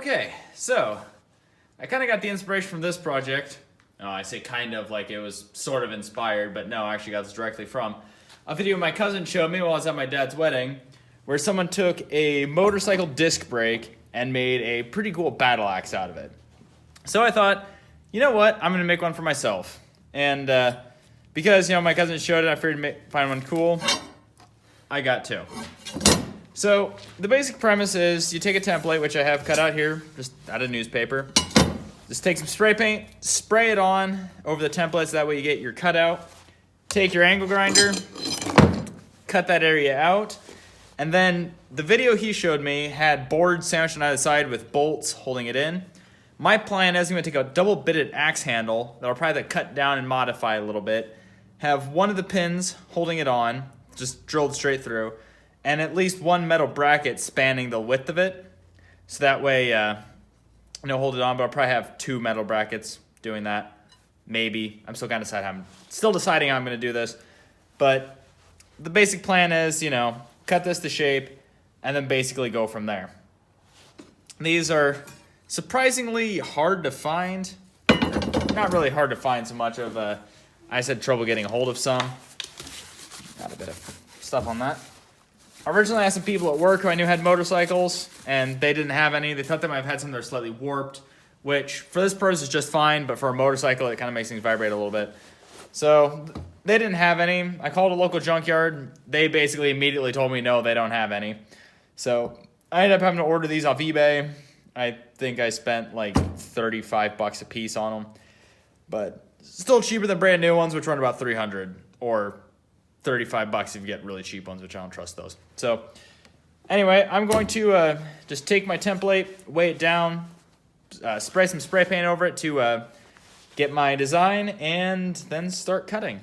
Okay, so I kind of got the inspiration from this project. I say kind of, like it was sort of inspired, but no, I actually got this directly from a video my cousin showed me while I was at my dad's wedding, where someone took a motorcycle disc brake and made a pretty cool battle axe out of it. So I thought, you know what, I'm gonna make one for myself. And because my cousin showed it, I figured to find one cool. I got two. So the basic premise is you take a template, which I have cut out here, just out of newspaper. Just take some spray paint, spray it on over the template so that way you get your cutout. Take your angle grinder, cut that area out. And then the video he showed me had boards sandwiched on either side with bolts holding it in. My plan is I'm going to take a double bitted axe handle that I'll probably have to cut down and modify a little bit. Have one of the pins holding it on, just drilled straight through, and at least one metal bracket spanning the width of it. So that way, hold it on, but I'll probably have two metal brackets doing that. Maybe. I'm still kind of deciding how I'm going to do this. But the basic plan is, cut this to shape and then basically go from there. These are surprisingly hard to find. Not really hard to find so much of, I just had trouble getting a hold of some. Got a bit of stuff on that. Originally, I had some people at work who I knew had motorcycles, and they didn't have any. They thought they might have had some that are slightly warped, which for this purpose is just fine, but for a motorcycle, it kind of makes things vibrate a little bit. So they didn't have any. I called a local junkyard. They basically immediately told me, no, they don't have any. So I ended up having to order these off eBay. I think I spent like $35 a piece on them, but still cheaper than brand new ones, which run about $300 or $35 if you get really cheap ones, which I don't trust those. So anyway, I'm going to just take my template, weigh it down, spray some spray paint over it to get my design, and then start cutting.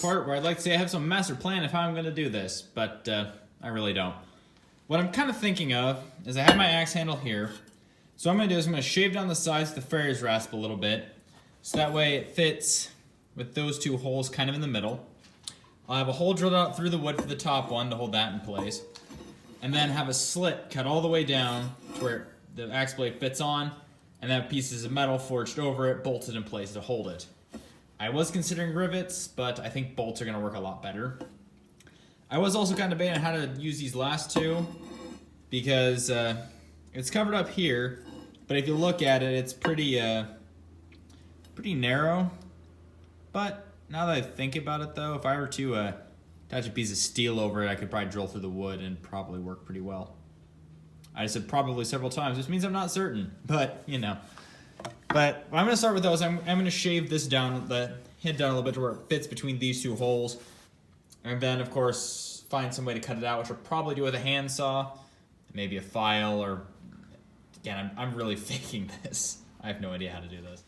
part where I'd like to say I have some master plan of how I'm going to do this, but I really don't. What I'm kind of thinking of is I have my axe handle here. So what I'm going to do is I'm going to shave down the sides of the Farrier's rasp a little bit, so that way it fits with those two holes kind of in the middle. I'll have a hole drilled out through the wood for the top one to hold that in place, and then have a slit cut all the way down to where the axe blade fits on, and then pieces of metal forged over it, bolted in place to hold it. I was considering rivets, but I think bolts are going to work a lot better. I was also kind of debating on how to use these last two, because it's covered up here, but if you look at it, it's pretty narrow. But now that I think about it though, if I were to attach a piece of steel over it, I could probably drill through the wood and probably work pretty well. I said probably several times, which means I'm not certain, but you know. But I'm going to start with those. I'm going to shave this down, the head down a little bit to where it fits between these two holes. And then, of course, find some way to cut it out, which I'll probably do with a handsaw, maybe a file, or, again, I'm really faking this. I have no idea how to do this.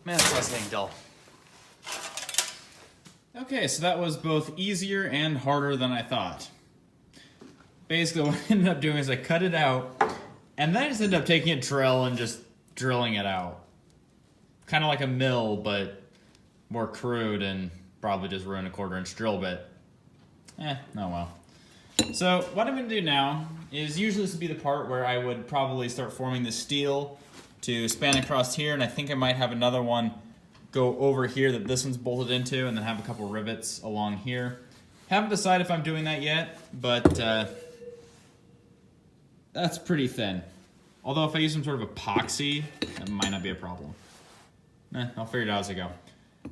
Man, that's getting dull. Okay, so that was both easier and harder than I thought. Basically, what I ended up doing is I cut it out, and then I just ended up taking a drill and just drilling it out. Kind of like a mill, but more crude and probably just ruin a 1/4-inch drill bit. Oh well. So what I'm going to do now is, usually this would be the part where I would probably start forming the steel to span across here, and I think I might have another one go over here that this one's bolted into, and then have a couple rivets along here. Haven't decided if I'm doing that yet, but that's pretty thin. Although if I use some sort of epoxy, that might not be a problem. I'll figure it out as I go.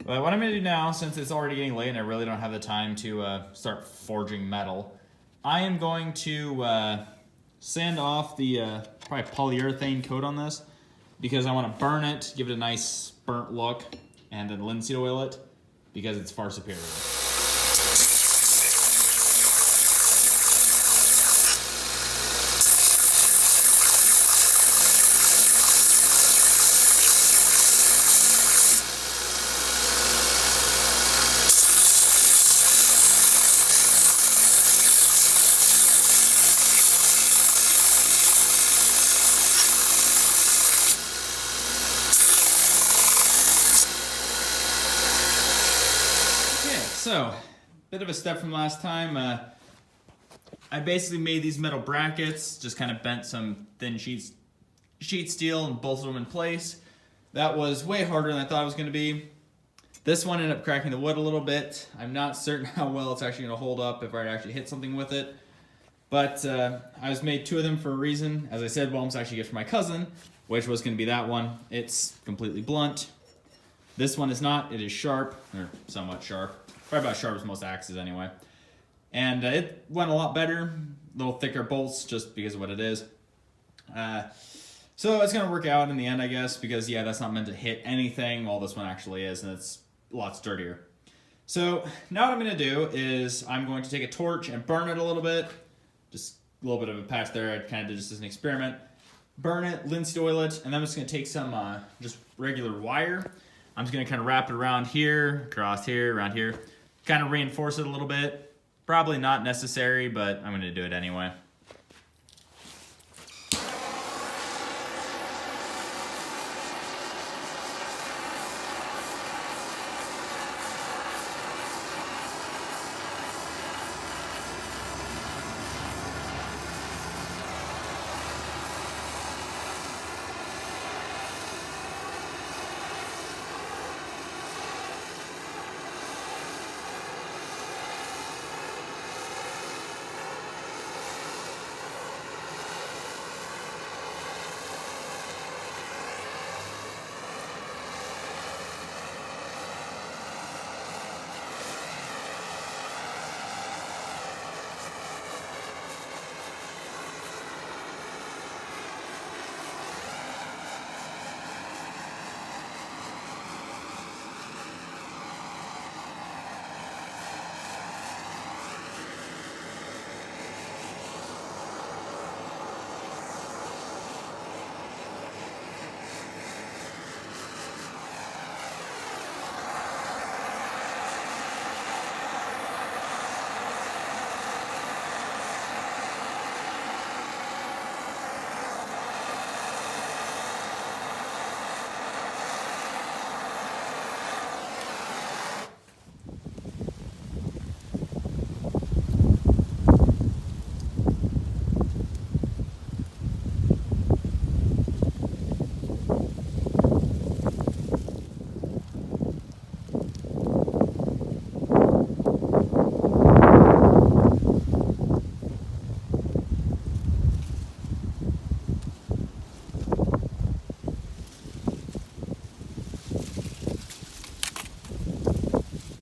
But what I'm going to do now, since it's already getting late and I really don't have the time to start forging metal, I am going to sand off the probably polyurethane coat on this, because I want to burn it, give it a nice burnt look, and then linseed oil it, because it's far superior. So, bit of a step from last time. I basically made these metal brackets, just kind of bent some thin sheet steel and bolted them in place. That was way harder than I thought it was going to be. This one ended up cracking the wood a little bit. I'm not certain how well it's actually going to hold up if I actually hit something with it. But I was made 2 of them for a reason. As I said, one was actually a gift for my cousin, which was going to be that one. It's completely blunt. This one is not. It is sharp, or somewhat sharp. Probably about as sharp as most axes anyway. and it went a lot better. A little thicker bolts just because of what it is. So it's going to work out in the end, I guess, because yeah, that's not meant to hit anything, while this one actually is, and it's a lot sturdier. So now what I'm going to do is I'm going to take a torch and burn it a little bit. Just a little bit of a patch there. I kind of did just as an experiment. Burn it, linseed oil it, and then I'm just going to take some just regular wire. I'm just going to kind of wrap it around here, across here, around here. Kind of reinforce it a little bit. Probably not necessary, but I'm going to do it anyway.